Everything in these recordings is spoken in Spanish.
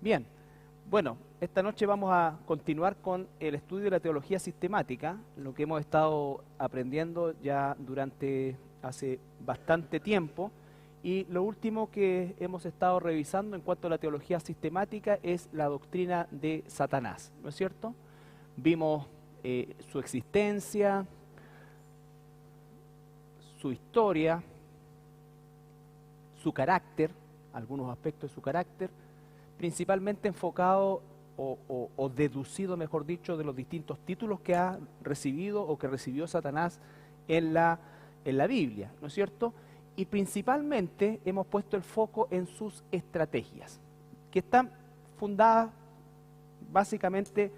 Bien, bueno, esta noche vamos a continuar con el estudio de la teología sistemática, lo que hemos estado aprendiendo ya durante hace bastante tiempo, y lo último que hemos estado revisando en cuanto a la teología sistemática es la doctrina de Satanás, ¿no es cierto? Vimos su existencia, su historia, su carácter, algunos aspectos de su carácter, principalmente enfocado o deducido, mejor dicho, de los distintos títulos que ha recibido o que recibió Satanás en la Biblia, ¿no es cierto? Y principalmente hemos puesto el foco en sus estrategias, que están fundadas básicamente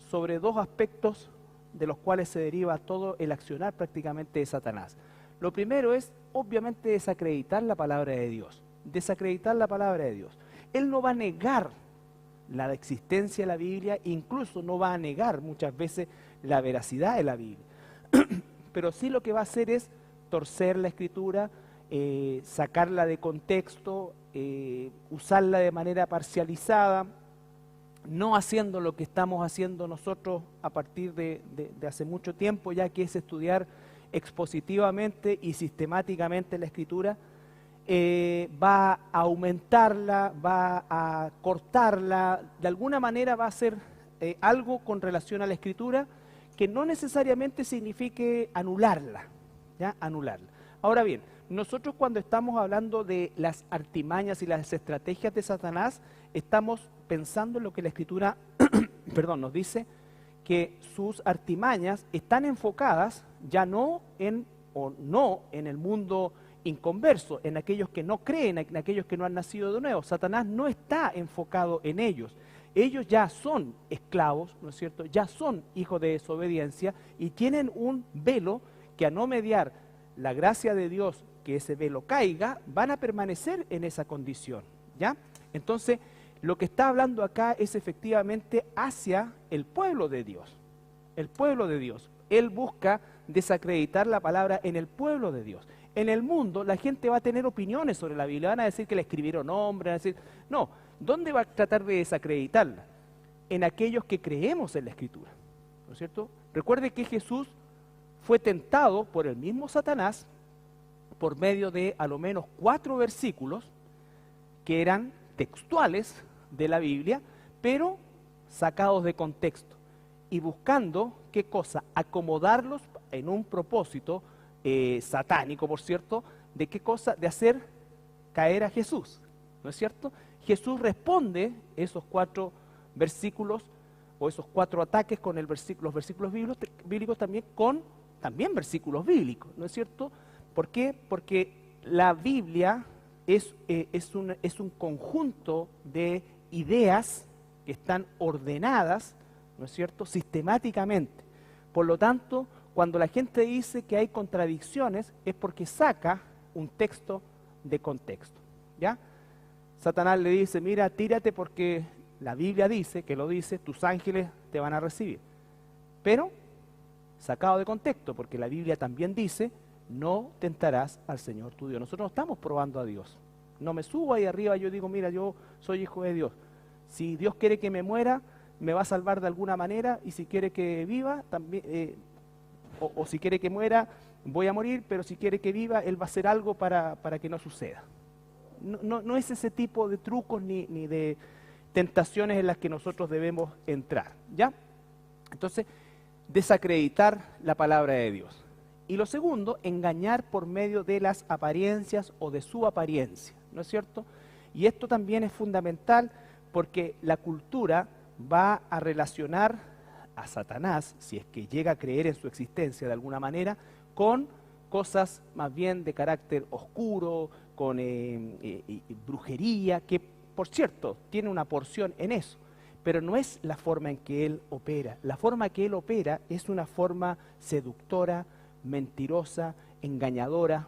sobre dos aspectos de los cuales se deriva todo el accionar prácticamente de Satanás. Lo primero es, obviamente, desacreditar la palabra de Dios. Desacreditar la palabra de Dios. Él no va a negar la existencia de la Biblia, incluso no va a negar muchas veces la veracidad de la Biblia. Pero sí lo que va a hacer es torcer la Escritura, sacarla de contexto, usarla de manera parcializada, no haciendo lo que estamos haciendo nosotros a partir de hace mucho tiempo, ya que es estudiar expositivamente y sistemáticamente la Escritura. Va a aumentarla, va a cortarla, de alguna manera va a hacer algo con relación a la Escritura que no necesariamente signifique anularla, ¿ya? Anularla. Ahora bien, nosotros cuando estamos hablando de las artimañas y las estrategias de Satanás, estamos pensando en lo que la Escritura perdón, nos dice, que sus artimañas están enfocadas ya no en el mundo inconverso, en aquellos que no creen, en aquellos que no han nacido de nuevo. Satanás no está enfocado en ellos. Ellos ya son esclavos, ¿no es cierto? Ya son hijos de desobediencia y tienen un velo que, a no mediar la gracia de Dios, que ese velo caiga, van a permanecer en esa condición, ¿ya? Entonces, lo que está hablando acá es efectivamente hacia el pueblo de Dios. El pueblo de Dios. Él busca desacreditar la palabra en el pueblo de Dios. En el mundo la gente va a tener opiniones sobre la Biblia, van a decir que la escribieron hombres, van a decir, no, ¿dónde va a tratar de desacreditarla? En aquellos que creemos en la Escritura, ¿no es cierto? Recuerde que Jesús fue tentado por el mismo Satanás por medio de a lo menos 4 versículos que eran textuales de la Biblia, pero sacados de contexto y buscando, ¿qué cosa? Acomodarlos en un propósito satánico, por cierto, ¿de qué cosa? De hacer caer a Jesús, ¿no es cierto? Jesús responde esos 4 versículos o esos 4 ataques con los versículos bíblicos también con versículos bíblicos, ¿no es cierto? ¿Por qué? Porque la Biblia es un conjunto de ideas que están ordenadas, ¿no es cierto?, sistemáticamente. Por lo tanto, cuando la gente dice que hay contradicciones, es porque saca un texto de contexto, ¿ya? Satanás le dice, mira, tírate porque la Biblia dice, que lo dice, tus ángeles te van a recibir. Pero, sacado de contexto, porque la Biblia también dice, no tentarás al Señor tu Dios. Nosotros no estamos probando a Dios. No me subo ahí arriba, yo digo, mira, yo soy hijo de Dios. Si Dios quiere que me muera, me va a salvar de alguna manera, y si quiere que viva, también, o si quiere que muera, voy a morir, pero si quiere que viva, Él va a hacer algo para que no suceda. No es ese tipo de trucos ni de tentaciones en las que nosotros debemos entrar, ¿ya? Entonces, desacreditar la palabra de Dios. Y lo segundo, engañar por medio de las apariencias o de su apariencia, ¿no es cierto? Y esto también es fundamental porque la cultura va a relacionar a Satanás, si es que llega a creer en su existencia de alguna manera, con cosas más bien de carácter oscuro, con brujería, que por cierto tiene una porción en eso, pero no es la forma en que él opera. La forma que él opera es una forma seductora, mentirosa, engañadora,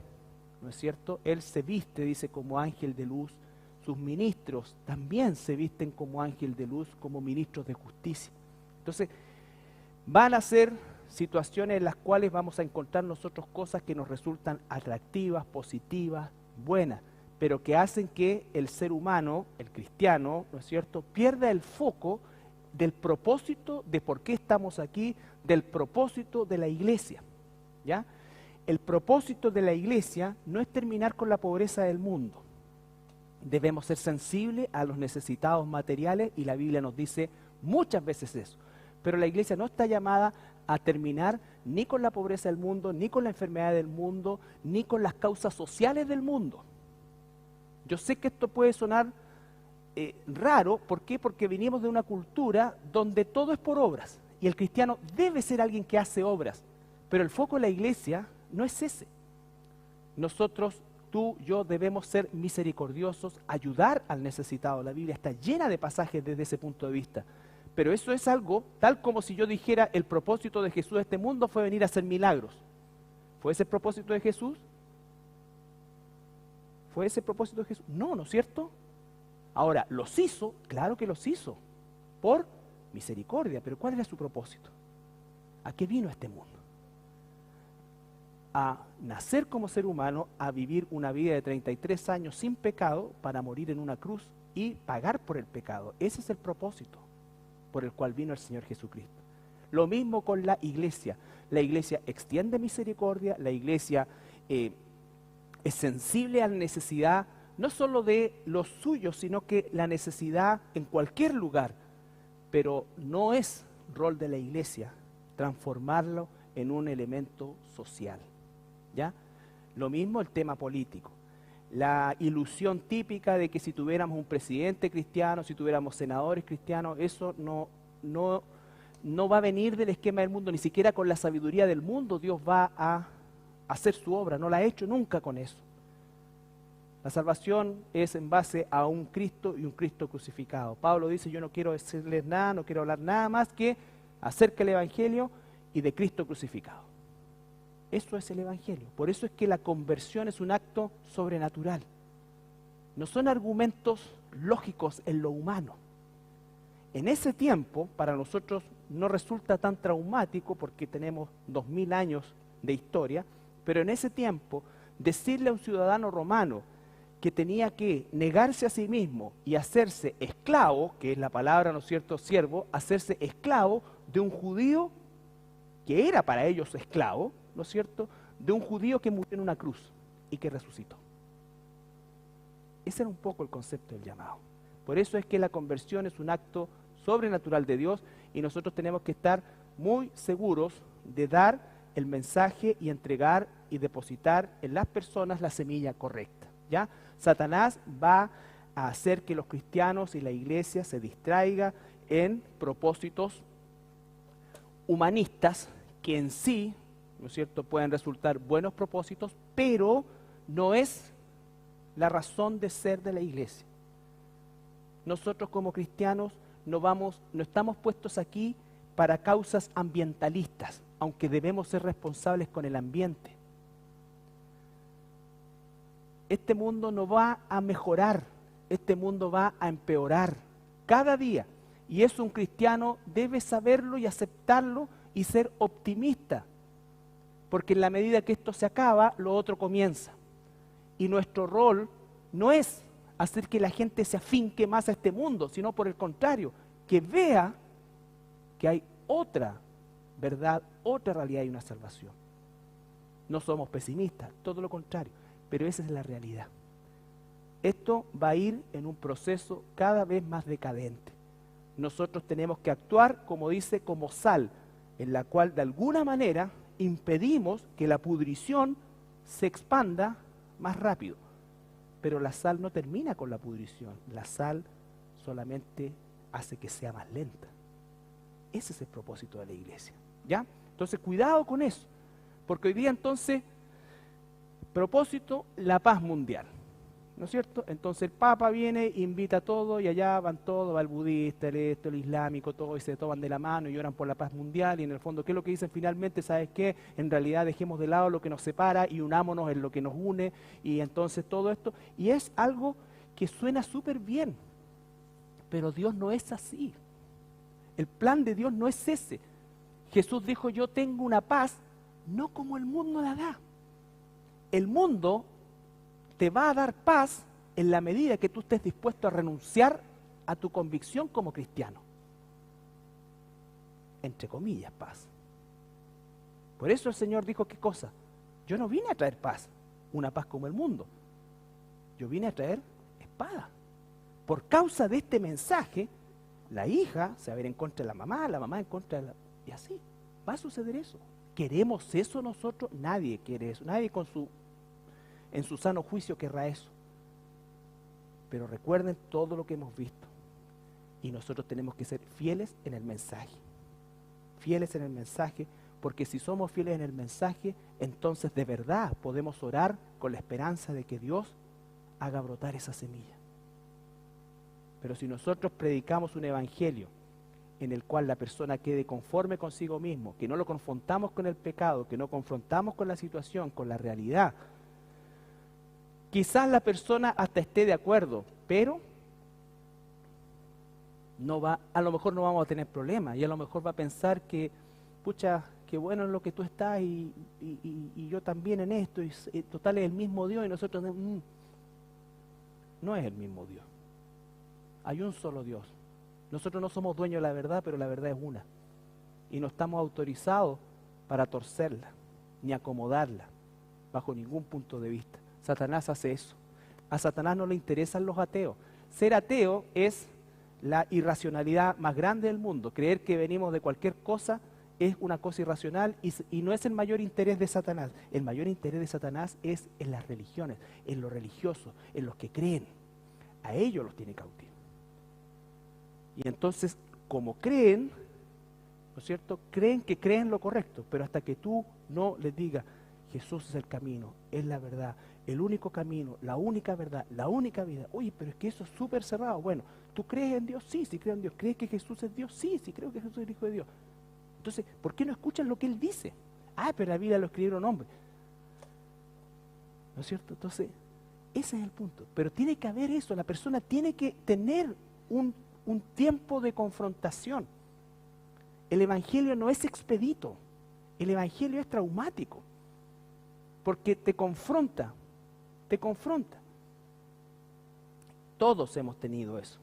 ¿no es cierto? Él se viste, dice, como ángel de luz. Sus ministros también se visten como ángel de luz, como ministros de justicia. Entonces, van a ser situaciones en las cuales vamos a encontrar nosotros cosas que nos resultan atractivas, positivas, buenas, pero que hacen que el ser humano, el cristiano, ¿no es cierto?, pierda el foco del propósito de por qué estamos aquí, del propósito de la iglesia, ¿ya? El propósito de la iglesia no es terminar con la pobreza del mundo. Debemos ser sensibles a los necesitados materiales y la Biblia nos dice muchas veces eso. Pero la iglesia no está llamada a terminar ni con la pobreza del mundo, ni con la enfermedad del mundo, ni con las causas sociales del mundo. Yo sé que esto puede sonar raro, ¿por qué? Porque venimos de una cultura donde todo es por obras y el cristiano debe ser alguien que hace obras, pero el foco de la iglesia no es ese. Nosotros, tú, yo, debemos ser misericordiosos, ayudar al necesitado. La Biblia está llena de pasajes desde ese punto de vista. Pero eso es algo, tal como si yo dijera, el propósito de Jesús a este mundo fue venir a hacer milagros. ¿Fue ese el propósito de Jesús? ¿Fue ese el propósito de Jesús? No, ¿no es cierto? Ahora, ¿los hizo? Claro que los hizo, por misericordia. Pero ¿cuál era su propósito? ¿A qué vino a este mundo? A nacer como ser humano, a vivir una vida de 33 años sin pecado para morir en una cruz y pagar por el pecado. Ese es el propósito por el cual vino el Señor Jesucristo. Lo mismo con la iglesia. La iglesia extiende misericordia, la iglesia es sensible a la necesidad, no solo de los suyos, sino que la necesidad en cualquier lugar. Pero no es rol de la iglesia transformarlo en un elemento social. ¿Ya? Lo mismo el tema político. La ilusión típica de que si tuviéramos un presidente cristiano, si tuviéramos senadores cristianos, eso no va a venir del esquema del mundo, ni siquiera con la sabiduría del mundo Dios va a hacer su obra, no la ha hecho nunca con eso. La salvación es en base a un Cristo y un Cristo crucificado. Pablo dice, yo no quiero decirles nada, no quiero hablar nada más que acerca del Evangelio y de Cristo crucificado. Eso es el Evangelio. Por eso es que la conversión es un acto sobrenatural. No son argumentos lógicos en lo humano. En ese tiempo, para nosotros no resulta tan traumático porque tenemos 2000 años de historia, pero en ese tiempo, decirle a un ciudadano romano que tenía que negarse a sí mismo y hacerse esclavo, que es la palabra, ¿no es cierto?, siervo, hacerse esclavo de un judío que era para ellos esclavo, ¿no es cierto?, de un judío que murió en una cruz y que resucitó. Ese era un poco el concepto del llamado. Por eso es que la conversión es un acto sobrenatural de Dios y nosotros tenemos que estar muy seguros de dar el mensaje y entregar y depositar en las personas la semilla correcta, ¿ya? Satanás va a hacer que los cristianos y la iglesia se distraiga en propósitos humanistas que en sí, ¿no es cierto?, pueden resultar buenos propósitos, pero no es la razón de ser de la iglesia. Nosotros como cristianos no estamos puestos aquí para causas ambientalistas, aunque debemos ser responsables con el ambiente. Este mundo no va a mejorar, este mundo va a empeorar cada día. Y eso un cristiano debe saberlo y aceptarlo y ser optimista. Porque en la medida que esto se acaba, lo otro comienza. Y nuestro rol no es hacer que la gente se afinque más a este mundo, sino por el contrario, que vea que hay otra verdad, otra realidad y una salvación. No somos pesimistas, todo lo contrario, pero esa es la realidad. Esto va a ir en un proceso cada vez más decadente. Nosotros tenemos que actuar, como dice, como sal, en la cual de alguna manera impedimos que la pudrición se expanda más rápido. Pero la sal no termina con la pudrición, la sal solamente hace que sea más lenta. Ese es el propósito de la iglesia, ¿ya? Entonces, cuidado con eso, porque hoy día entonces, propósito, la paz mundial, ¿no es cierto? Entonces el Papa viene, invita a todo y allá van todos, va el budista, el islámico, todo y se toman de la mano y oran por la paz mundial y en el fondo, ¿qué es lo que dicen finalmente? ¿Sabes qué? En realidad dejemos de lado lo que nos separa y unámonos en lo que nos une y entonces todo esto, y es algo que suena súper bien, pero Dios no es así. El plan de Dios no es ese. Jesús dijo, yo tengo una paz, no como el mundo la da. El mundo te va a dar paz en la medida que tú estés dispuesto a renunciar a tu convicción como cristiano. Entre comillas, paz. Por eso el Señor dijo, ¿qué cosa? Yo no vine a traer paz, una paz como el mundo. Yo vine a traer espada. Por causa de este mensaje, la hija se va a ir en contra de la mamá en contra de la... Y así, va a suceder eso. ¿Queremos eso nosotros? Nadie quiere eso. Nadie en su sano juicio querrá eso. Pero recuerden todo lo que hemos visto. Y nosotros tenemos que ser fieles en el mensaje. Fieles en el mensaje, porque si somos fieles en el mensaje, entonces de verdad podemos orar con la esperanza de que Dios haga brotar esa semilla. Pero si nosotros predicamos un evangelio en el cual la persona quede conforme consigo mismo, que no lo confrontamos con el pecado, que no confrontamos con la situación, con la realidad, quizás la persona hasta esté de acuerdo, pero a lo mejor no vamos a tener problemas, y a lo mejor va a pensar que, pucha, qué bueno en lo que tú estás y yo también en esto, y total es el mismo Dios y nosotros no es el mismo Dios. Hay un solo Dios. Nosotros no somos dueños de la verdad, pero la verdad es una. Y no estamos autorizados para torcerla, ni acomodarla, bajo ningún punto de vista. Satanás hace eso. A Satanás no le interesan los ateos. Ser ateo es la irracionalidad más grande del mundo. Creer que venimos de cualquier cosa es una cosa irracional y no es el mayor interés de Satanás. El mayor interés de Satanás es en las religiones, en los religiosos, en los que creen. A ellos los tiene cautivos. Y entonces, como creen, ¿no es cierto? Creen que creen lo correcto, pero hasta que tú no les digas, Jesús es el camino, es la verdad, el único camino, la única verdad, la única vida. Oye, pero es que eso es súper cerrado. Bueno, ¿tú crees en Dios? Sí, sí creo en Dios. ¿Crees que Jesús es Dios? Sí, sí creo que Jesús es el Hijo de Dios. Entonces, ¿por qué no escuchas lo que Él dice? Ah, pero la Biblia lo escribieron hombres. ¿No es cierto? Entonces, ese es el punto. Pero tiene que haber eso, la persona tiene que tener un tiempo de confrontación. El Evangelio no es expedito, el Evangelio es traumático, porque te confronta. Todos hemos tenido eso.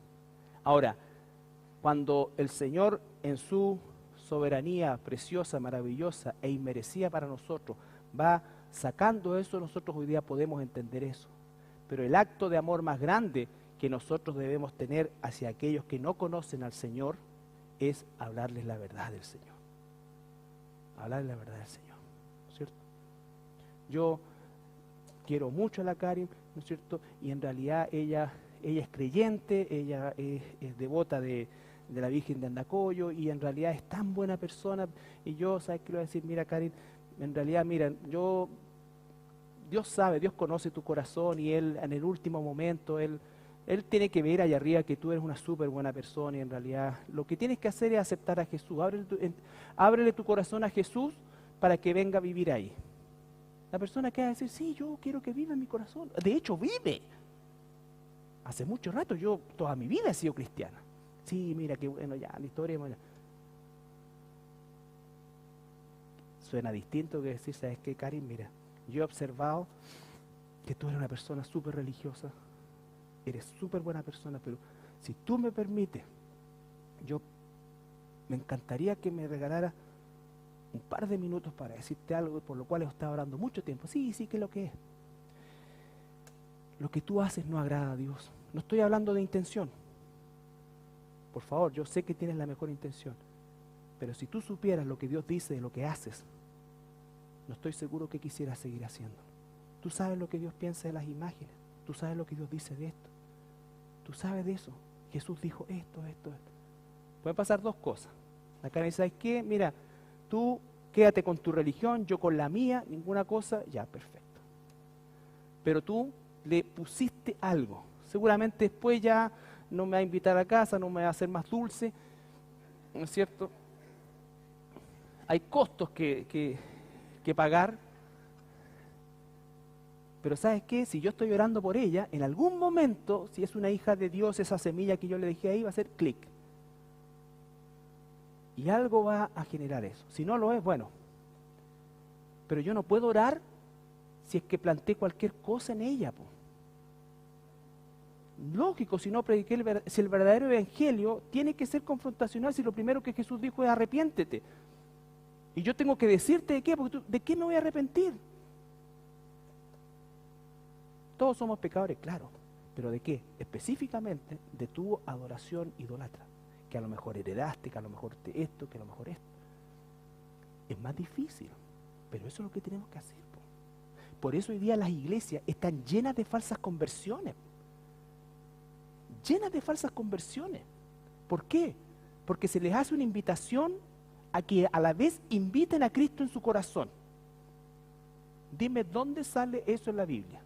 Ahora, cuando el Señor en su soberanía preciosa, maravillosa e inmerecida para nosotros va sacando eso, nosotros hoy día podemos entender eso. Pero el acto de amor más grande que nosotros debemos tener hacia aquellos que no conocen al Señor es hablarles la verdad del Señor. Hablarles la verdad del Señor, ¿no es cierto? Yo quiero mucho a la Karin, ¿no es cierto? Y en realidad ella es creyente, ella es devota de la Virgen de Andacollo y en realidad es tan buena persona. Y yo, ¿sabes qué le voy a decir? Mira, Karin, en realidad, mira, Dios sabe, Dios conoce tu corazón y Él en el último momento, Él tiene que ver allá arriba que tú eres una súper buena persona y en realidad lo que tienes que hacer es aceptar a Jesús. Ábrele tu corazón a Jesús para que venga a vivir ahí. La persona que va a decir, sí, yo quiero que viva en mi corazón. De hecho, vive. Hace mucho rato, yo toda mi vida he sido cristiana. Sí, mira, qué bueno, ya, la historia. Bueno. Suena distinto que decir, ¿sabes qué, Karin? Mira, yo he observado que tú eres una persona súper religiosa. Eres súper buena persona, pero si tú me permites, me encantaría que me regalaras un par de minutos para decirte algo por lo cual he estado orando mucho tiempo. Sí, que es lo que es. Lo que tú haces no agrada a Dios. No estoy hablando de intención. Por favor, yo sé que tienes la mejor intención, pero si tú supieras lo que Dios dice de lo que haces, no estoy seguro que quisieras seguir haciéndolo. Tú sabes lo que Dios piensa de las imágenes. Tú sabes lo que Dios dice de esto. Tú sabes de eso. Jesús dijo esto. Pueden pasar dos cosas. La Karen dice, ¿sabes qué? Mira, tú quédate con tu religión, yo con la mía, ninguna cosa, ya, perfecto. Pero tú le pusiste algo. Seguramente después ya no me va a invitar a casa, no me va a hacer más dulce, ¿no es cierto? Hay costos que pagar. Pero ¿sabes qué? Si yo estoy orando por ella, en algún momento, si es una hija de Dios, esa semilla que yo le dejé ahí va a hacer clic. Y algo va a generar eso. Si no lo es, bueno. Pero yo no puedo orar si es que planté cualquier cosa en ella, po. Lógico, si no prediqué si el verdadero evangelio tiene que ser confrontacional, si lo primero que Jesús dijo es arrepiéntete. Y yo tengo que decirte de qué, porque ¿de qué me voy a arrepentir? Todos somos pecadores, claro, pero ¿de qué? Específicamente de tu adoración idólatra, que a lo mejor heredaste, que a lo mejor esto, que a lo mejor esto. Es más difícil, pero eso es lo que tenemos que hacer. Por eso hoy día las iglesias están llenas de falsas conversiones. Llenas de falsas conversiones. ¿Por qué? Porque se les hace una invitación a que a la vez inviten a Cristo en su corazón. Dime dónde sale eso en la Biblia.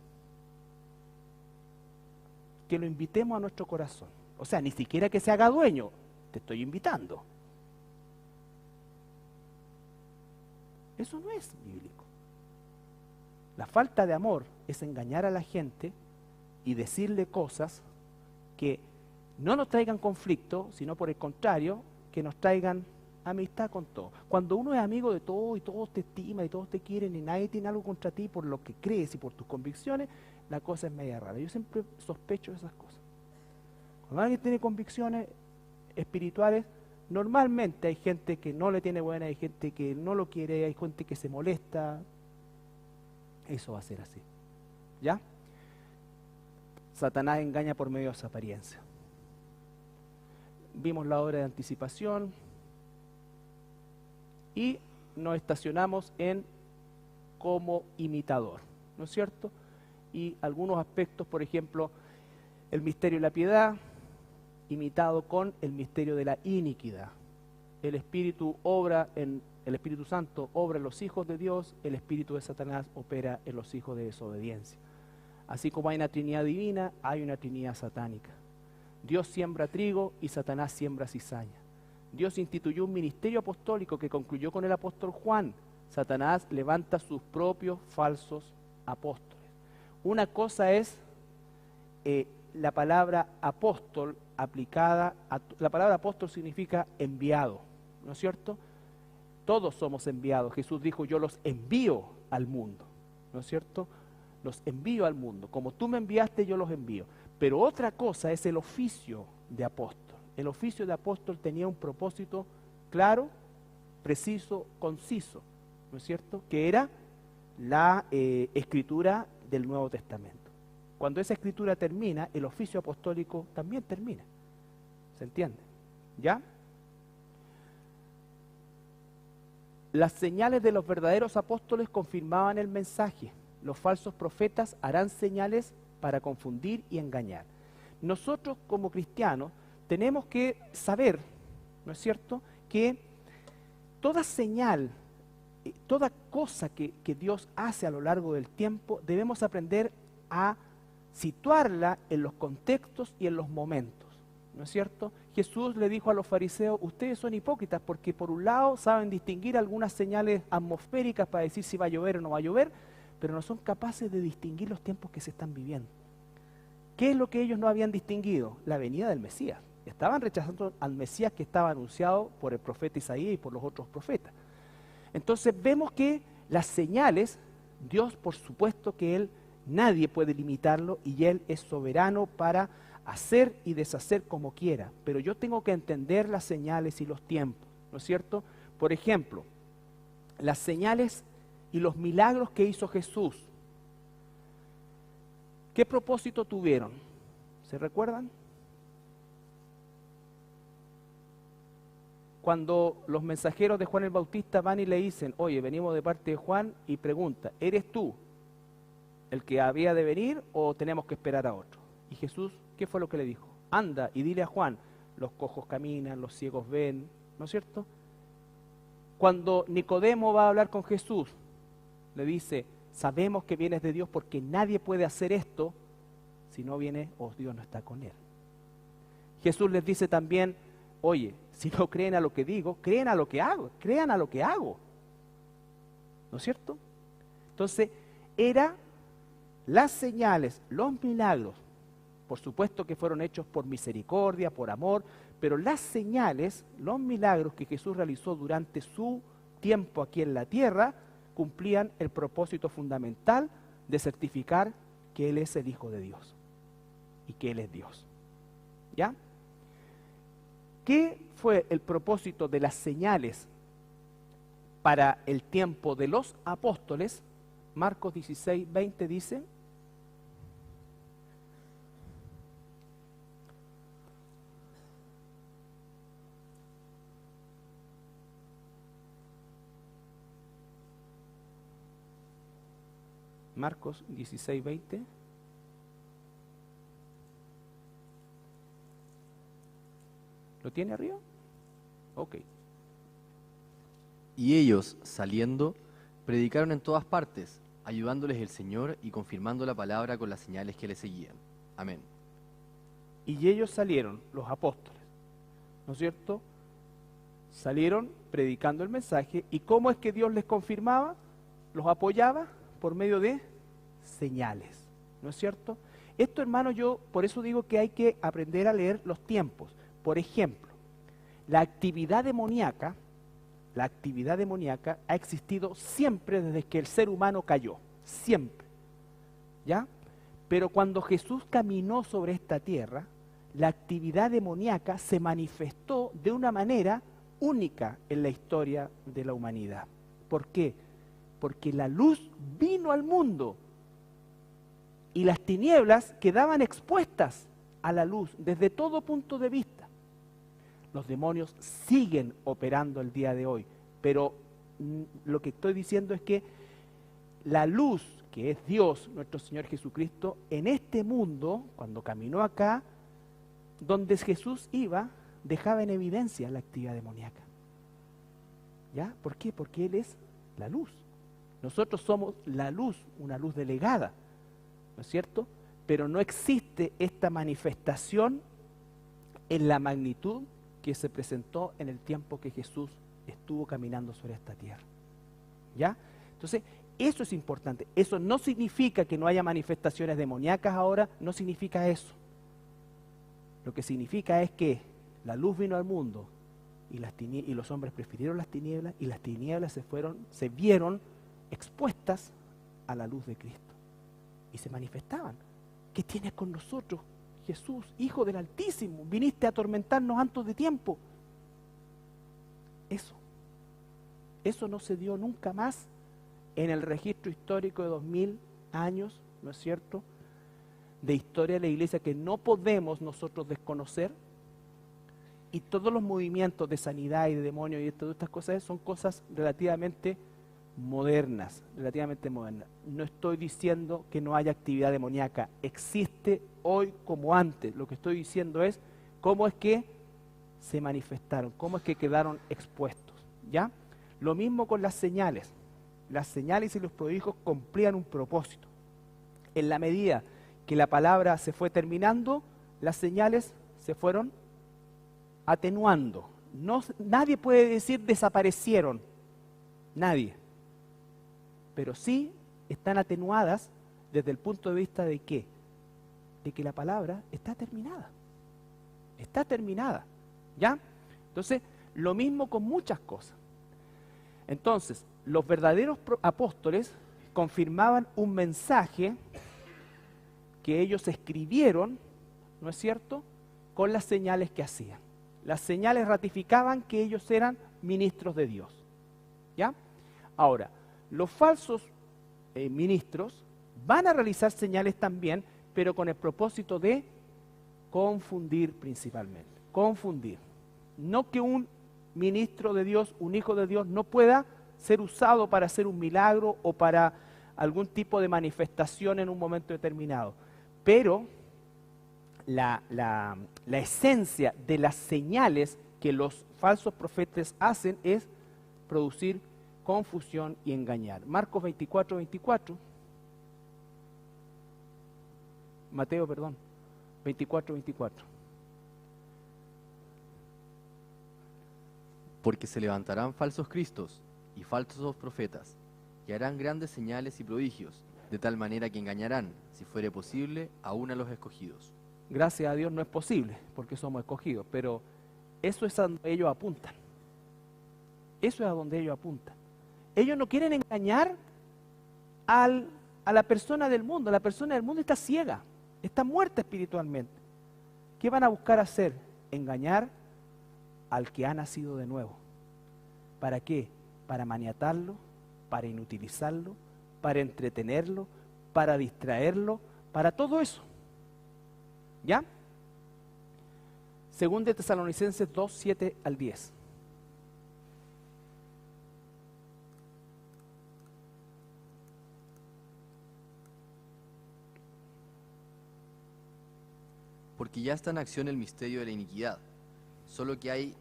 Que lo invitemos a nuestro corazón. O sea, ni siquiera que se haga dueño, te estoy invitando. Eso no es bíblico. La falta de amor es engañar a la gente y decirle cosas que no nos traigan conflicto, sino por el contrario, que nos traigan amistad con todos. Cuando uno es amigo de todos y todos te estiman y todos te quieren y nadie tiene algo contra ti por lo que crees y por tus convicciones, la cosa es media rara. Yo siempre sospecho de esas cosas. Cuando alguien tiene convicciones espirituales, normalmente hay gente que no le tiene buena, hay gente que no lo quiere, hay gente que se molesta. Eso va a ser así. ¿Ya? Satanás engaña por medio de su apariencia. Vimos la obra de anticipación y nos estacionamos en como imitador, ¿no es cierto? Y algunos aspectos, por ejemplo, el misterio de la piedad, imitado con el misterio de la iniquidad. El Espíritu Santo obra en los hijos de Dios, el Espíritu de Satanás opera en los hijos de desobediencia. Así como hay una Trinidad divina, hay una Trinidad satánica. Dios siembra trigo y Satanás siembra cizaña. Dios instituyó un ministerio apostólico que concluyó con el apóstol Juan. Satanás levanta sus propios falsos apóstoles. Una cosa es la palabra apóstol aplicada la palabra apóstol significa enviado, ¿no es cierto? Todos somos enviados. Jesús dijo, yo los envío al mundo, ¿no es cierto? Los envío al mundo. Como tú me enviaste, yo los envío. Pero otra cosa es el oficio de apóstol. El oficio de apóstol tenía un propósito claro, preciso, conciso, ¿no es cierto? Que era la escritura del Nuevo Testamento. Cuando esa escritura termina, el oficio apostólico también termina. ¿Se entiende? ¿Ya? Las señales de los verdaderos apóstoles confirmaban el mensaje. Los falsos profetas harán señales para confundir y engañar. Nosotros como cristianos tenemos que saber, ¿no es cierto?, que toda señal, toda cosa que Dios hace a lo largo del tiempo, debemos aprender a situarla en los contextos y en los momentos, ¿no es cierto? Jesús le dijo a los fariseos, ustedes son hipócritas porque por un lado saben distinguir algunas señales atmosféricas para decir si va a llover o no va a llover, pero no son capaces de distinguir los tiempos que se están viviendo. ¿Qué es lo que ellos no habían distinguido? La venida del Mesías. Estaban rechazando al Mesías que estaba anunciado por el profeta Isaías y por los otros profetas. Entonces vemos que las señales, Dios por supuesto que nadie puede limitarlo y Él es soberano para hacer y deshacer como quiera. Pero yo tengo que entender las señales y los tiempos, ¿no es cierto? Por ejemplo, las señales y los milagros que hizo Jesús. ¿Qué propósito tuvieron? ¿Se recuerdan? Cuando los mensajeros de Juan el Bautista van y le dicen, oye, venimos de parte de Juan, y pregunta, ¿eres tú el que había de venir o tenemos que esperar a otro? Y Jesús, ¿qué fue lo que le dijo? Anda y dile a Juan, los cojos caminan, los ciegos ven, ¿no es cierto? Cuando Nicodemo va a hablar con Jesús, le dice, sabemos que vienes de Dios porque nadie puede hacer esto si no viene o Dios no está con él. Jesús les dice también, oye, si no creen a lo que digo, crean a lo que hago, crean a lo que hago. ¿No es cierto? Entonces, las señales, los milagros, por supuesto que fueron hechos por misericordia, por amor, pero las señales, los milagros que Jesús realizó durante su tiempo aquí en la tierra, cumplían el propósito fundamental de certificar que Él es el Hijo de Dios. y que Él es Dios. ¿Ya? ¿Qué fue el propósito de las señales para el tiempo de los apóstoles? Marcos 16, 20 dice: Marcos 16, 20. ¿Lo tiene arriba? Ok. Y ellos, saliendo, predicaron en todas partes, ayudándoles el Señor y confirmando la palabra con las señales que le seguían. Amén. Y ellos salieron, los apóstoles, ¿no es cierto? Salieron predicando el mensaje. ¿Y cómo es que Dios les confirmaba? Los apoyaba por medio de señales, ¿no es cierto? Esto, hermano, yo por eso digo que hay que aprender a leer los tiempos. Por ejemplo, la actividad demoníaca ha existido siempre desde que el ser humano cayó, siempre, ¿ya? Pero cuando Jesús caminó sobre esta tierra, la actividad demoníaca se manifestó de una manera única en la historia de la humanidad. ¿Por qué? Porque la luz vino al mundo y las tinieblas quedaban expuestas a la luz desde todo punto de vista. Los demonios siguen operando el día de hoy, pero lo que estoy diciendo es que la luz, que es Dios, nuestro Señor Jesucristo, en este mundo, cuando caminó acá, donde Jesús iba, dejaba en evidencia la actividad demoníaca. ¿Ya? ¿Por qué? Porque Él es la luz. Nosotros somos la luz, una luz delegada, ¿no es cierto? Pero no existe esta manifestación en la magnitud que se presentó en el tiempo que Jesús estuvo caminando sobre esta tierra. ¿Ya? Entonces, eso es importante. Eso no significa que no haya manifestaciones demoníacas ahora, no significa eso. Lo que significa es que la luz vino al mundo y los hombres prefirieron las tinieblas, y las tinieblas se vieron expuestas a la luz de Cristo y se manifestaban. ¿Qué tienes con nosotros, Jesús, Hijo del Altísimo? Viniste a atormentarnos antes de tiempo. Eso no se dio nunca más en el registro histórico de 2000 años, ¿no es cierto?, de historia de la iglesia, que no podemos nosotros desconocer. Y todos los movimientos de sanidad y de demonios y todas estas cosas son cosas relativamente modernas. No estoy diciendo que no haya actividad demoníaca, existe hoy como antes. Lo que estoy diciendo es cómo es que se manifestaron, cómo es que quedaron expuestos, ¿ya? Lo mismo con las señales. Las señales y los prodigios cumplían un propósito. En la medida que la palabra se fue terminando, las señales se fueron atenuando. Nadie puede decir desaparecieron, nadie. Pero sí están atenuadas desde el punto de vista de ¿qué? De que la palabra está terminada. Está terminada, ¿ya? Entonces, lo mismo con muchas cosas. Entonces, los verdaderos apóstoles confirmaban un mensaje que ellos escribieron, ¿no es cierto?, con las señales que hacían. Las señales ratificaban que ellos eran ministros de Dios, ¿ya? Ahora, los falsos ministros van a realizar señales también, pero con el propósito de confundir principalmente. Confundir. No que un ministro de Dios, un hijo de Dios, no pueda ser usado para hacer un milagro o para algún tipo de manifestación en un momento determinado. Pero la esencia de las señales que los falsos profetas hacen es producir confusión y engañar. Marcos 24, 24. Mateo, 24, 24. Porque se levantarán falsos cristos y falsos profetas, y harán grandes señales y prodigios, de tal manera que engañarán, si fuere posible, aún a los escogidos. Gracias a Dios no es posible, porque somos escogidos, pero eso es a donde ellos apuntan. Eso es a donde ellos apuntan. Ellos no quieren engañar a la persona del mundo. La persona del mundo está ciega. está muerta espiritualmente. ¿Qué van a buscar hacer? Engañar al que ha nacido de nuevo. ¿Para qué? Para maniatarlo, para inutilizarlo, para entretenerlo, para distraerlo, para todo eso. ¿Ya? Según de Tesalonicenses 2, 7 al 10. Porque ya está en acción el misterio de la iniquidad, solo que hay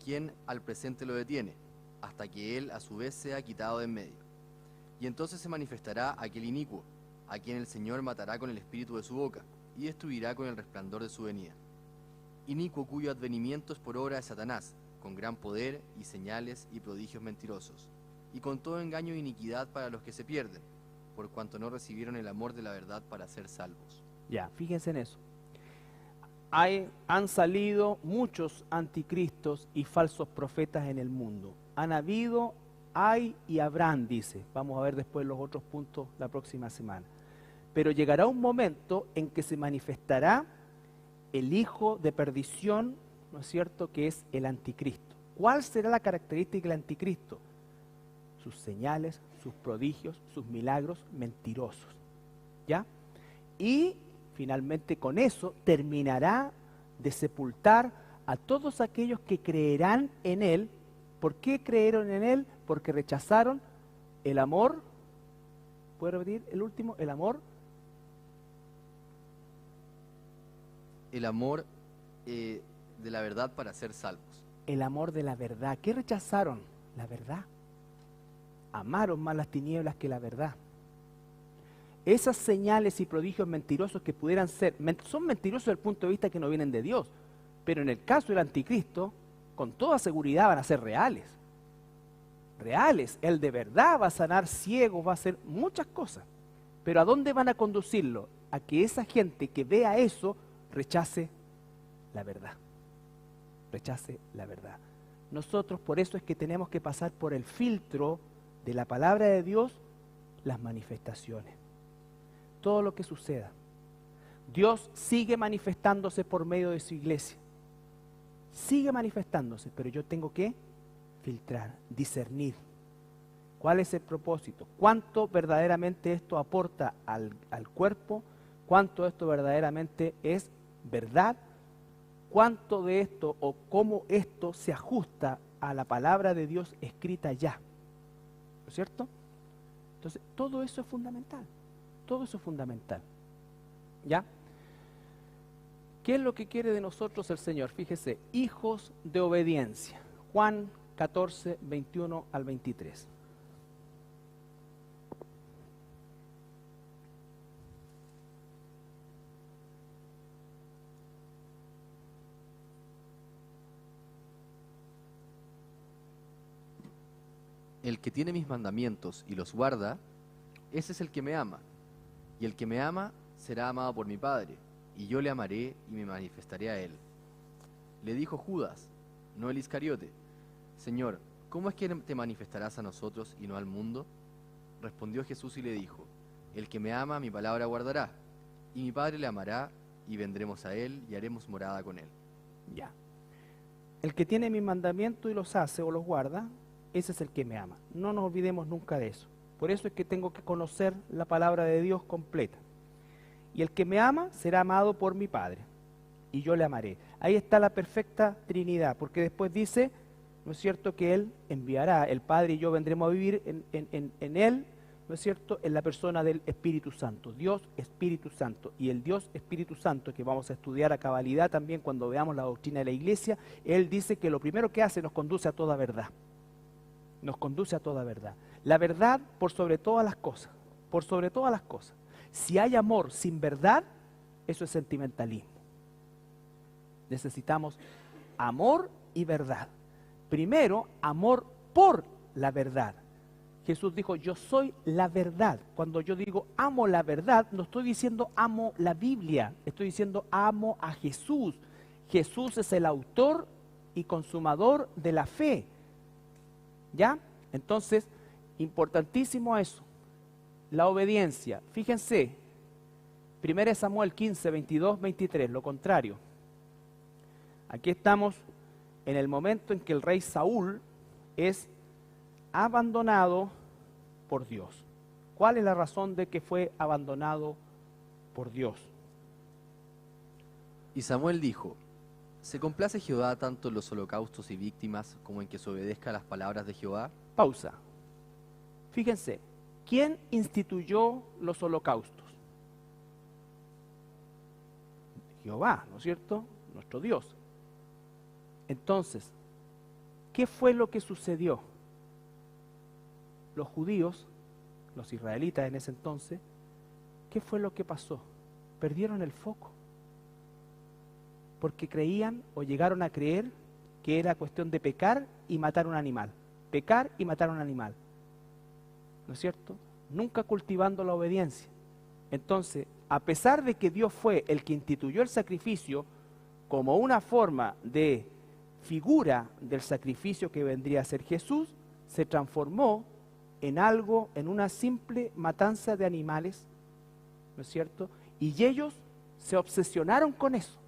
quien al presente lo detiene, hasta que él a su vez sea quitado de en medio. Y entonces se manifestará aquel inicuo, a quien el Señor matará con el espíritu de su boca, y destruirá con el resplandor de su venida. Inicuo cuyo advenimiento es por obra de Satanás, con gran poder y señales y prodigios mentirosos, y con todo engaño e iniquidad para los que se pierden, por cuanto no recibieron el amor de la verdad para ser salvos. Ya, fíjense en eso. Han salido muchos anticristos y falsos profetas en el mundo. Han habido, hay y habrán, dice. Vamos a ver después los otros puntos la próxima semana. Pero llegará un momento en que se manifestará el hijo de perdición, ¿no es cierto?, que es el anticristo. ¿Cuál será la característica del anticristo? Sus señales, sus prodigios, sus milagros mentirosos. ¿Ya? Y finalmente con eso terminará de sepultar a todos aquellos que creerán en Él. ¿Por qué creyeron en Él? Porque rechazaron el amor. ¿Puedo repetir el último? El amor. El amor de la verdad para ser salvos. El amor de la verdad. ¿Qué rechazaron? La verdad. Amaron más las tinieblas que la verdad. Esas señales y prodigios mentirosos que pudieran ser, son mentirosos desde el punto de vista que no vienen de Dios, pero en el caso del anticristo, con toda seguridad van a ser reales. Reales. Él de verdad va a sanar ciegos, va a hacer muchas cosas. Pero ¿a dónde van a conducirlo? A que esa gente que vea eso rechace la verdad. Rechace la verdad. Nosotros por eso es que tenemos que pasar por el filtro de la palabra de Dios, las manifestaciones. Todo lo que suceda. Dios sigue manifestándose por medio de su iglesia. Sigue manifestándose, pero yo tengo que filtrar, discernir. ¿Cuál es el propósito? ¿Cuánto verdaderamente esto aporta al cuerpo? ¿Cuánto esto verdaderamente es verdad? ¿Cuánto de esto o cómo esto se ajusta a la palabra de Dios escrita ya? ¿No es cierto? Entonces, todo eso es fundamental. Todo eso es fundamental. ¿Ya? ¿Qué es lo que quiere de nosotros el Señor? Fíjese, hijos de obediencia. Juan 14, 21 al 23. El que tiene mis mandamientos y los guarda, ese es el que me ama. Y el que me ama será amado por mi Padre, y yo le amaré y me manifestaré a él. Le dijo Judas, no el Iscariote: Señor, ¿cómo es que te manifestarás a nosotros y no al mundo? Respondió Jesús y le dijo: El que me ama, mi palabra guardará, y mi Padre le amará, y vendremos a él y haremos morada con él. Ya. El que tiene mis mandamientos y los hace o los guarda, ese es el que me ama. No nos olvidemos nunca de eso. Por eso es que tengo que conocer la palabra de Dios completa. Y el que me ama será amado por mi Padre, y yo le amaré. Ahí está la perfecta Trinidad, porque después dice, ¿no es cierto?, que Él enviará, el Padre y yo vendremos a vivir en Él, ¿no es cierto?, en la persona del Espíritu Santo. Dios Espíritu Santo. Y el Dios Espíritu Santo, que vamos a estudiar a cabalidad también cuando veamos la doctrina de la Iglesia, Él dice que lo primero que hace nos conduce a toda verdad. Nos conduce a toda verdad. La verdad por sobre todas las cosas. Por sobre todas las cosas. Si hay amor sin verdad, eso es sentimentalismo. Necesitamos amor y verdad. Primero, amor por la verdad. Jesús dijo, yo soy la verdad. Cuando yo digo amo la verdad, no estoy diciendo amo la Biblia, estoy diciendo amo a Jesús. Jesús es el autor y consumador de la fe. ¿Ya? Entonces, importantísimo eso. La obediencia. Fíjense, 1 Samuel 15, 22, 23, lo contrario. Aquí estamos en el momento en que el rey Saúl es abandonado por Dios. ¿Cuál es la razón de que fue abandonado por Dios? Y Samuel dijo: ¿se complace Jehová tanto en los holocaustos y víctimas como en que se obedezca a las palabras de Jehová? Pausa. Fíjense, ¿quién instituyó los holocaustos? Jehová, ¿no es cierto? Nuestro Dios. Entonces, ¿qué fue lo que sucedió? Los judíos, los israelitas en ese entonces, ¿qué fue lo que pasó? Perdieron el foco. Porque creían o llegaron a creer que era cuestión de pecar y matar un animal. Pecar y matar un animal. ¿No es cierto? Nunca cultivando la obediencia. Entonces, a pesar de que Dios fue el que instituyó el sacrificio como una forma de figura del sacrificio que vendría a ser Jesús, se transformó en algo, en una simple matanza de animales, ¿no es cierto? Y ellos se obsesionaron con eso.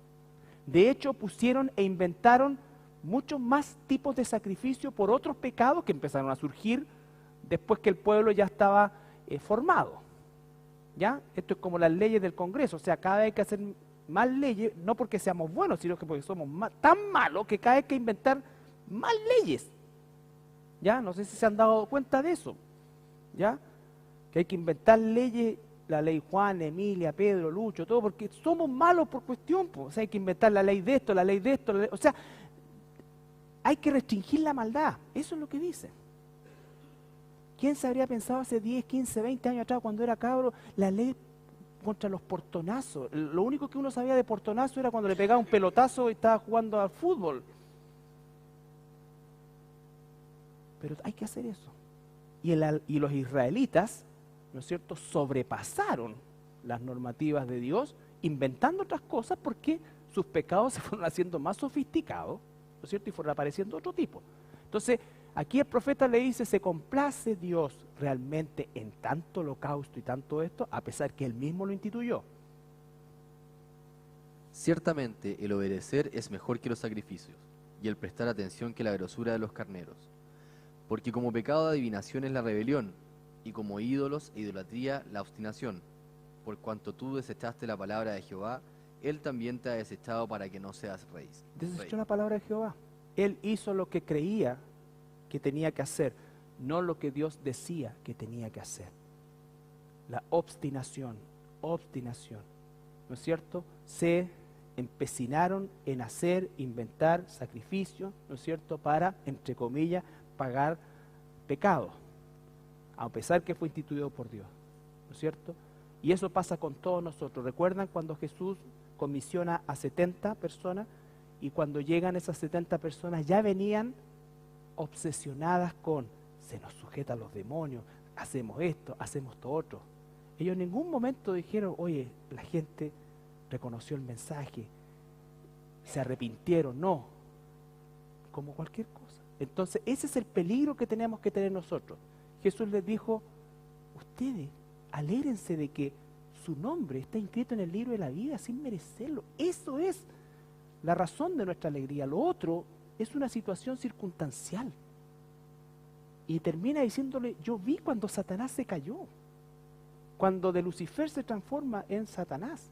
De hecho, pusieron e inventaron muchos más tipos de sacrificio por otros pecados que empezaron a surgir después que el pueblo ya estaba formado. ¿Ya? Esto es como las leyes del Congreso, o sea, cada vez hay que hacer más leyes, no porque seamos buenos, sino que porque somos tan malos que cada vez hay que inventar más leyes. ¿Ya? No sé si se han dado cuenta de eso. ¿Ya? Que hay que inventar leyes, la ley Juan, Emilia, Pedro, Lucho, todo, porque somos malos por cuestión, pues. O sea, hay que inventar la ley de esto, la ley de esto, o sea, hay que restringir la maldad, eso es lo que dice. ¿Quién se habría pensado hace 10, 15, 20 años atrás, cuando era cabro, la ley contra los portonazos? Lo único que uno sabía de portonazo era cuando le pegaba un pelotazo y estaba jugando al fútbol. Pero hay que hacer eso. Y los israelitas, ¿no es cierto?, sobrepasaron las normativas de Dios, inventando otras cosas porque sus pecados se fueron haciendo más sofisticados, ¿no es cierto?, y fueron apareciendo otro tipo. Entonces, aquí el profeta le dice, ¿se complace Dios realmente en tanto holocausto y tanto esto, a pesar que él mismo lo instituyó? Ciertamente el obedecer es mejor que los sacrificios, y el prestar atención que la grosura de los carneros. Porque como pecado de adivinación es la rebelión, y como ídolos e idolatría la obstinación. Por cuanto tú desechaste la palabra de Jehová, él también te ha desechado para que no seas rey. Desechó la palabra de Jehová. Él hizo lo que creía que tenía que hacer, no lo que Dios decía que tenía que hacer. La obstinación, ¿no es cierto? Se empecinaron en hacer, inventar sacrificios, ¿no es cierto?, para, entre comillas, pagar pecado, a pesar que fue instituido por Dios, ¿no es cierto? Y eso pasa con todos nosotros. ¿Recuerdan cuando Jesús comisiona a 70 personas y cuando llegan esas 70 personas ya venían obsesionadas con, se nos sujetan los demonios, hacemos esto otro? Ellos en ningún momento dijeron, oye, la gente reconoció el mensaje, se arrepintieron, no, como cualquier cosa. Entonces ese es el peligro que tenemos que tener nosotros. Jesús les dijo, ustedes alégrense de que su nombre está inscrito en el libro de la vida sin merecerlo. Eso es la razón de nuestra alegría. Lo otro es una situación circunstancial. Y termina diciéndole, yo vi cuando Satanás se cayó, cuando de Lucifer se transforma en Satanás.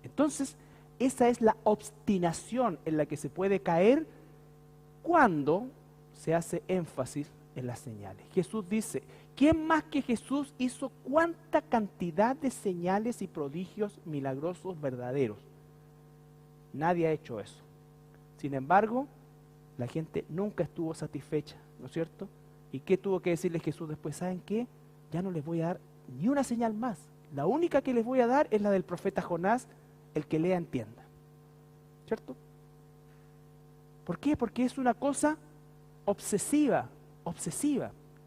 Entonces, esa es la obstinación en la que se puede caer cuando se hace énfasis en las señales. Jesús dice, ¿quién más que Jesús hizo cuánta cantidad de señales y prodigios milagrosos verdaderos? Nadie ha hecho eso. Sin embargo, la gente nunca estuvo satisfecha, ¿no es cierto? ¿Y qué tuvo que decirle Jesús después? ¿Saben qué? Ya no les voy a dar ni una señal más. La única que les voy a dar es la del profeta Jonás, el que lea entienda. ¿Cierto? ¿Por qué? Porque es una cosa obsesiva.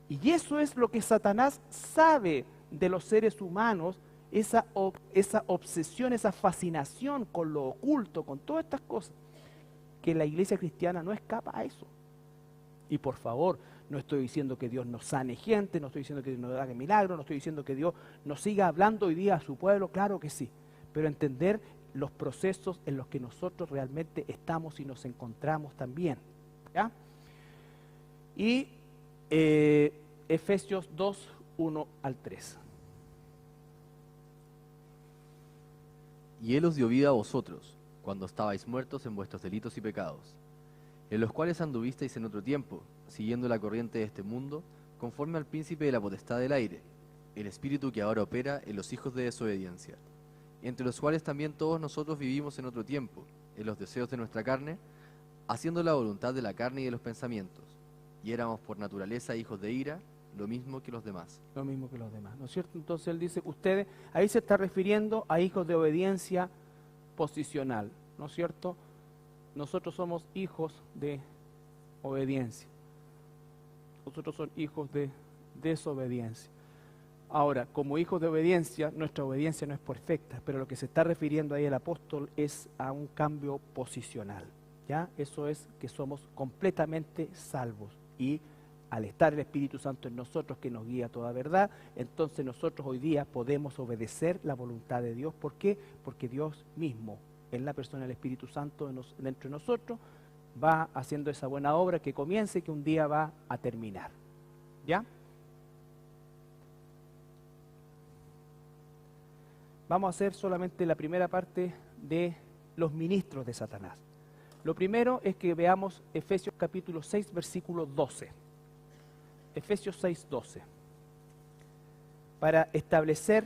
Y eso es lo que Satanás sabe de los seres humanos, esa obsesión, esa fascinación con lo oculto, con todas estas cosas, que la iglesia cristiana no escapa a eso. Y por favor, no estoy diciendo que Dios nos sane gente, no estoy diciendo que Dios nos haga milagros, no estoy diciendo que Dios nos siga hablando hoy día a su pueblo, claro que sí, pero entender los procesos en los que nosotros realmente estamos y nos encontramos también, ¿ya? Y Efesios 2, 1 al 3. Y Él os dio vida a vosotros, cuando estabais muertos en vuestros delitos y pecados, en los cuales anduvisteis en otro tiempo, siguiendo la corriente de este mundo, conforme al príncipe de la potestad del aire, el espíritu que ahora opera en los hijos de desobediencia, entre los cuales también todos nosotros vivimos en otro tiempo, en los deseos de nuestra carne, haciendo la voluntad de la carne y de los pensamientos, y éramos por naturaleza hijos de ira, lo mismo que los demás. Lo mismo que los demás, ¿no es cierto? Entonces él dice, ustedes, ahí se está refiriendo a hijos de obediencia posicional, ¿no es cierto? Nosotros somos hijos de obediencia. Nosotros somos hijos de desobediencia. Ahora, como hijos de obediencia, nuestra obediencia no es perfecta, pero lo que se está refiriendo ahí el apóstol es a un cambio posicional, ¿ya? Eso es que somos completamente salvos y al estar el Espíritu Santo en nosotros que nos guía a toda verdad, entonces nosotros hoy día podemos obedecer la voluntad de Dios. ¿Por qué? Porque Dios mismo, en la persona del Espíritu Santo dentro de nosotros, va haciendo esa buena obra que comienza y que un día va a terminar. ¿Ya? Vamos a hacer solamente la primera parte de los ministros de Satanás. Lo primero es que veamos Efesios capítulo 6, versículo 12. Efesios 6, 12. Para establecer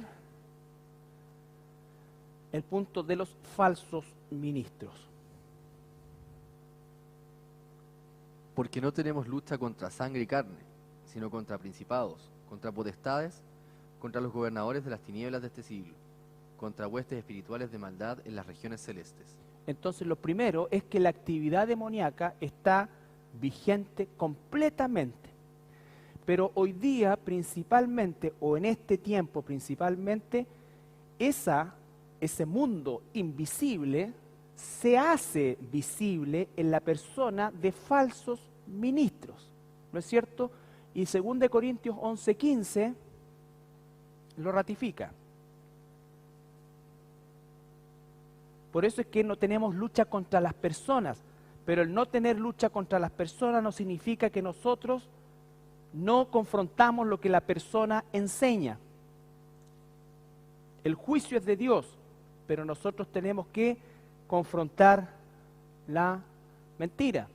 el punto de los falsos ministros. Porque no tenemos lucha contra sangre y carne, sino contra principados, contra potestades, contra los gobernadores de las tinieblas de este siglo, contra huestes espirituales de maldad en las regiones celestes. Entonces lo primero es que la actividad demoníaca está vigente completamente. Pero hoy día principalmente, o en este tiempo principalmente, ese mundo invisible se hace visible en la persona de falsos ministros, ¿no es cierto? Y 2 Corintios 11:15 lo ratifica. Por eso es que no tenemos lucha contra las personas, pero el no tener lucha contra las personas no significa que nosotros no confrontamos lo que la persona enseña. El juicio es de Dios, pero nosotros tenemos que confrontar la mentira.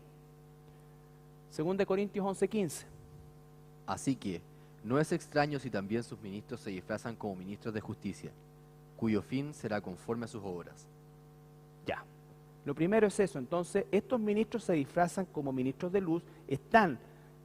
2 Corintios 11:15. Así que no es extraño si también sus ministros se disfrazan como ministros de justicia, cuyo fin será conforme a sus obras. Ya. Lo primero es eso. Entonces, estos ministros se disfrazan como ministros de luz, están,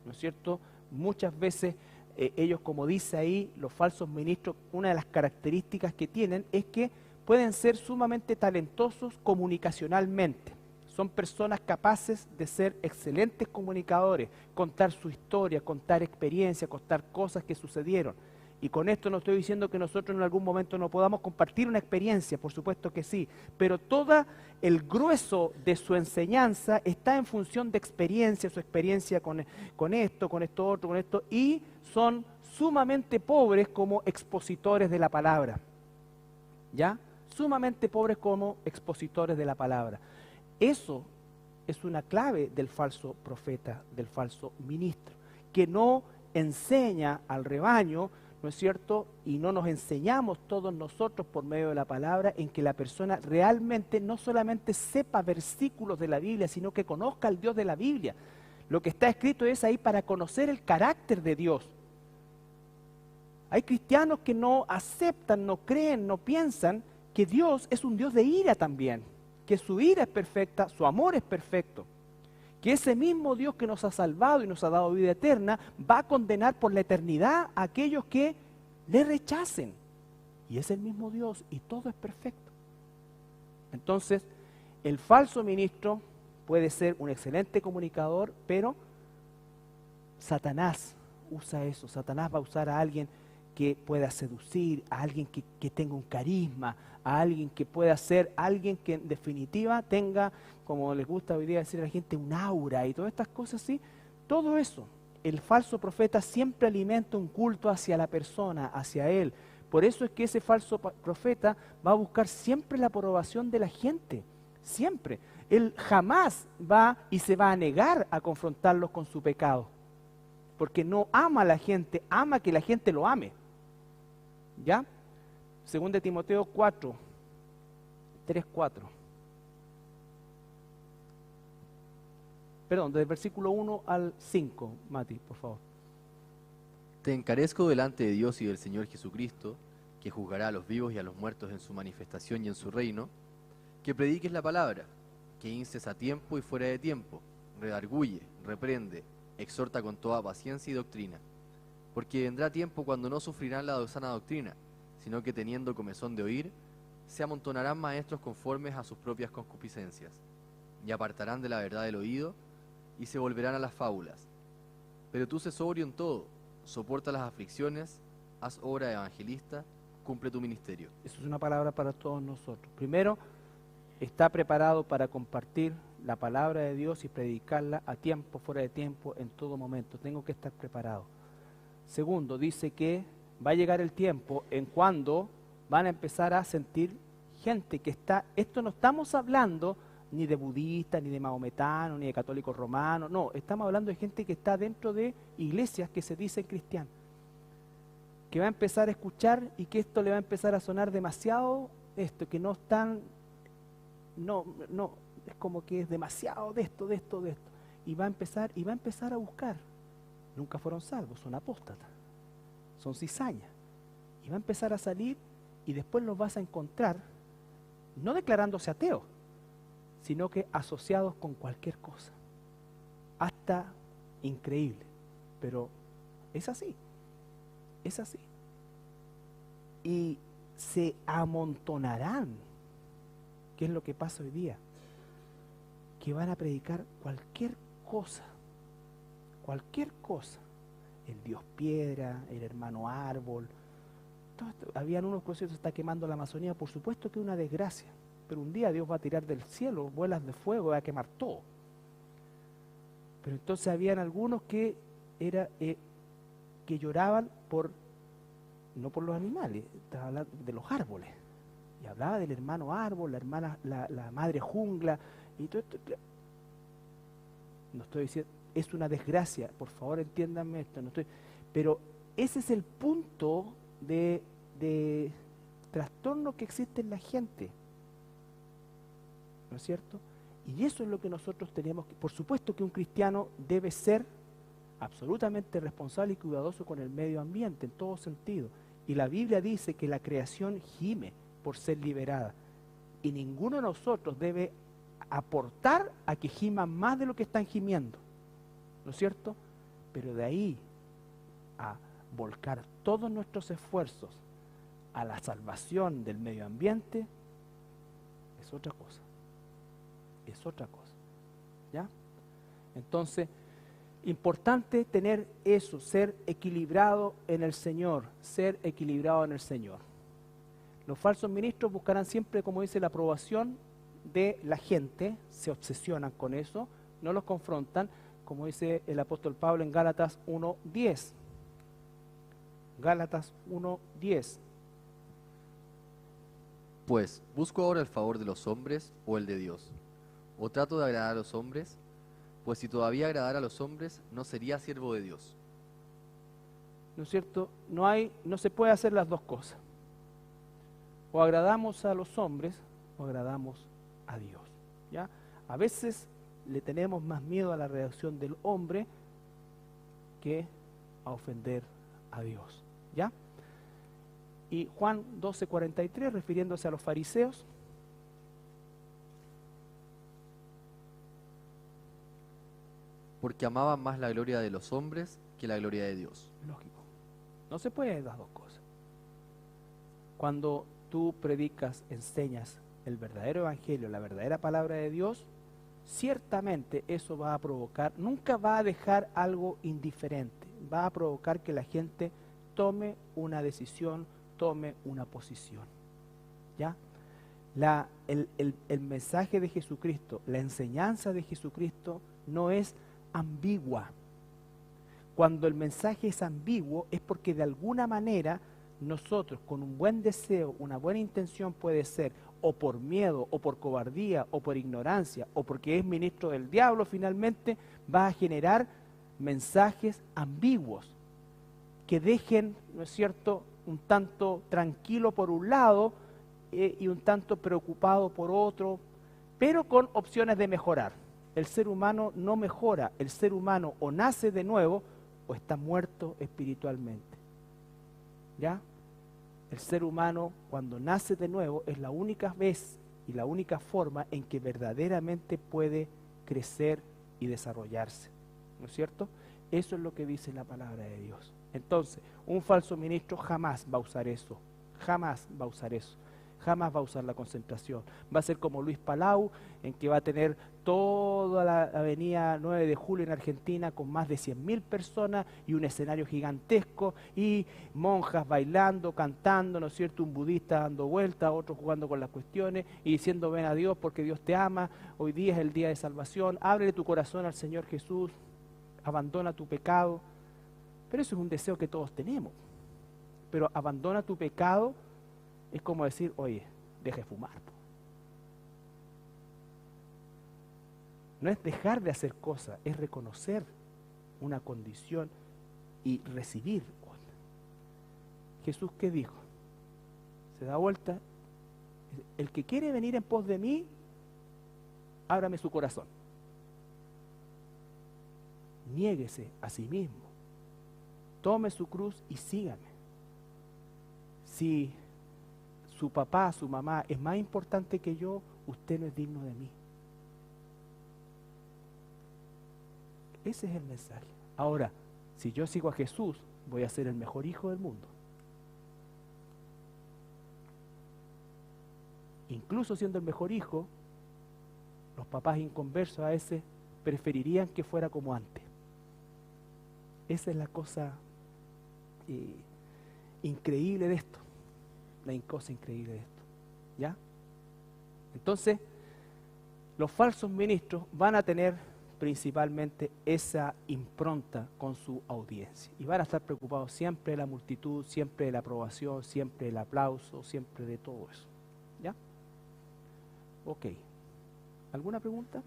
¿no es cierto?, muchas veces ellos, como dice ahí, los falsos ministros, una de las características que tienen es que pueden ser sumamente talentosos comunicacionalmente. Son personas capaces de ser excelentes comunicadores, contar su historia, contar experiencia, contar cosas que sucedieron. Y con esto no estoy diciendo que nosotros en algún momento no podamos compartir una experiencia, por supuesto que sí, pero todo el grueso de su enseñanza está en función de experiencia, su experiencia con esto otro, con esto, y son sumamente pobres como expositores de la palabra, ¿ya? Sumamente pobres como expositores de la palabra. Eso es una clave del falso profeta, del falso ministro, que no enseña al rebaño, ¿no es cierto? Y no nos enseñamos todos nosotros por medio de la palabra en que la persona realmente no solamente sepa versículos de la Biblia, sino que conozca al Dios de la Biblia. Lo que está escrito es ahí para conocer el carácter de Dios. Hay cristianos que no aceptan, no creen, no piensan que Dios es un Dios de ira también, que su ira es perfecta, su amor es perfecto. Que ese mismo Dios que nos ha salvado y nos ha dado vida eterna va a condenar por la eternidad a aquellos que le rechacen. Y es el mismo Dios y todo es perfecto. Entonces, el falso ministro puede ser un excelente comunicador, pero Satanás usa eso. Satanás va a usar a alguien que pueda seducir, a alguien que tenga un carisma, a alguien que pueda ser alguien que en definitiva tenga, como les gusta hoy día decir a la gente, un aura y todas estas cosas así, todo eso, el falso profeta siempre alimenta un culto hacia la persona, hacia él. Por eso es que ese falso profeta va a buscar siempre la aprobación de la gente, siempre. Él jamás va y se va a negar a confrontarlos con su pecado, porque no ama a la gente, ama que la gente lo ame. ¿Ya? 2 de Timoteo 4, 3, 4. Perdón, del versículo 1 al 5, Mati, por favor. Te encarezco delante de Dios y del Señor Jesucristo, que juzgará a los vivos y a los muertos en su manifestación y en su reino, que prediques la palabra, que instes a tiempo y fuera de tiempo, redarguye, reprende, exhorta con toda paciencia y doctrina. Porque vendrá tiempo cuando no sufrirán la sana doctrina, sino que teniendo comezón de oír, se amontonarán maestros conformes a sus propias concupiscencias, y apartarán de la verdad el oído, y se volverán a las fábulas. Pero tú sé sobrio en todo, soporta las aflicciones, haz obra de evangelista, cumple tu ministerio. Eso es una palabra para todos nosotros. Primero, está preparado para compartir la palabra de Dios y predicarla a tiempo, fuera de tiempo, en todo momento. Tengo que estar preparado. Segundo, dice que va a llegar el tiempo en cuando van a empezar a sentir gente que está, esto no estamos hablando ni de budistas, ni de maometanos, ni de católicos romanos, no, estamos hablando de gente que está dentro de iglesias que se dicen cristianas, que va a empezar a escuchar y que esto le va a empezar a sonar demasiado, esto, que no están, no, es como que es demasiado de esto, y va a empezar a buscar. Nunca fueron salvos, son apóstatas, son cizañas, y va a empezar a salir y después los vas a encontrar, no declarándose ateos, sino que asociados con cualquier cosa, hasta increíble, pero es así, y se amontonarán, que es lo que pasa hoy día, que van a predicar cualquier cosa, el Dios piedra, el hermano árbol, todo esto. Habían unos que se está quemando la Amazonía, por supuesto que es una desgracia, pero un día Dios va a tirar del cielo bolas de fuego y va a quemar todo. Pero entonces habían algunos que lloraban no por los animales, estaba hablando de los árboles, y hablaba del hermano árbol, la madre jungla, y todo esto. No estoy diciendo, es una desgracia, por favor entiéndanme esto, pero ese es el punto de trastorno que existe en la gente, ¿no es cierto? Y eso es lo que nosotros tenemos que, por supuesto que un cristiano debe ser absolutamente responsable y cuidadoso con el medio ambiente en todo sentido, y la Biblia dice que la creación gime por ser liberada, y ninguno de nosotros debe aportar a que giman más de lo que están gimiendo, ¿no es cierto? Pero de ahí a volcar todos nuestros esfuerzos a la salvación del medio ambiente es otra cosa, ¿ya? Entonces, importante tener eso, ser equilibrado en el Señor, Los falsos ministros buscarán siempre, como dice, la aprobación de la gente, se obsesionan con eso, no los confrontan, como dice el apóstol Pablo en Gálatas 1:10. Gálatas 1:10. Pues, ¿busco ahora el favor de los hombres o el de Dios? ¿O trato de agradar a los hombres? Pues si todavía agradara a los hombres, no sería siervo de Dios. ¿No es cierto? No se puede hacer las dos cosas. O agradamos a los hombres o agradamos a Dios, ¿ya? A veces le tenemos más miedo a la reacción del hombre que a ofender a Dios, ¿ya? Y Juan 12:43, refiriéndose a los fariseos, porque amaban más la gloria de los hombres que la gloria de Dios. Lógico, no se pueden las dos cosas. Cuando tú predicas, enseñas el verdadero evangelio, la verdadera palabra de Dios, ciertamente eso va a provocar, nunca va a dejar algo indiferente, va a provocar que la gente tome una decisión, tome una posición, ¿ya? El mensaje de Jesucristo, la enseñanza de Jesucristo no es ambigua, Cuando el mensaje es ambiguo es porque de alguna manera nosotros con un buen deseo, una buena intención puede ser, o por miedo, o por cobardía, o por ignorancia, o porque es ministro del diablo finalmente, va a generar mensajes ambiguos que dejen, ¿no es cierto?, un tanto tranquilo por un lado y un tanto preocupado por otro, pero con opciones de mejorar. El ser humano no mejora, el ser humano o nace de nuevo o está muerto espiritualmente. ¿Ya? El ser humano cuando nace de nuevo es la única vez y la única forma en que verdaderamente puede crecer y desarrollarse. ¿No es cierto? Eso es lo que dice la palabra de Dios. Entonces, un falso ministro jamás va a usar eso. Jamás va a usar eso. Jamás va a usar la concentración. Va a ser como Luis Palau, en que va a tener toda la avenida 9 de Julio en Argentina con más de 100.000 personas y un escenario gigantesco y monjas bailando, cantando, ¿no es cierto? Un budista dando vueltas, otro jugando con las cuestiones y diciendo ven a Dios porque Dios te ama, hoy día es el día de salvación, ábrele tu corazón al Señor Jesús, abandona tu pecado. Pero eso es un deseo que todos tenemos. Pero abandona tu pecado es como decir, oye, deja de fumar. No es dejar de hacer cosas, es reconocer una condición y recibir otra. Jesús, ¿qué dijo? Se da vuelta, el que quiere venir en pos de mí, ábrame su corazón. Niéguese a sí mismo. Tome su cruz y sígame. Si su papá, su mamá es más importante que yo, usted no es digno de mí. Ese es el mensaje. Ahora, si yo sigo a Jesús, voy a ser el mejor hijo del mundo. Incluso siendo el mejor hijo, los papás inconversos a veces preferirían que fuera como antes. Esa es la cosa increíble de esto. La cosa increíble de esto. ¿Ya? Entonces, los falsos ministros van a tener principalmente esa impronta con su audiencia. Y van a estar preocupados siempre de la multitud, siempre de la aprobación, siempre del aplauso, siempre de todo eso. ¿Ya? Ok. ¿Alguna pregunta?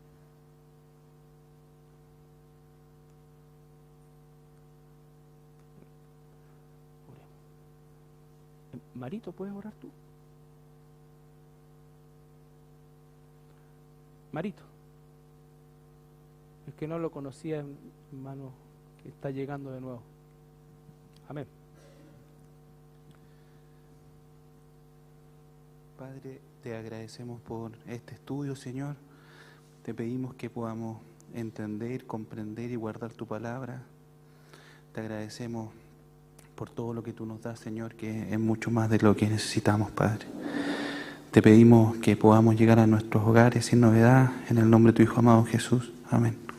Marito, ¿puedes orar tú? Marito. Es que no lo conocía, hermano, que está llegando de nuevo. Amén. Padre, te agradecemos por este estudio, Señor. Te pedimos que podamos entender, comprender y guardar tu palabra. Te agradecemos por todo lo que tú nos das, Señor, que es mucho más de lo que necesitamos, Padre. Te pedimos que podamos llegar a nuestros hogares sin novedad, en el nombre de tu Hijo amado Jesús. Amén.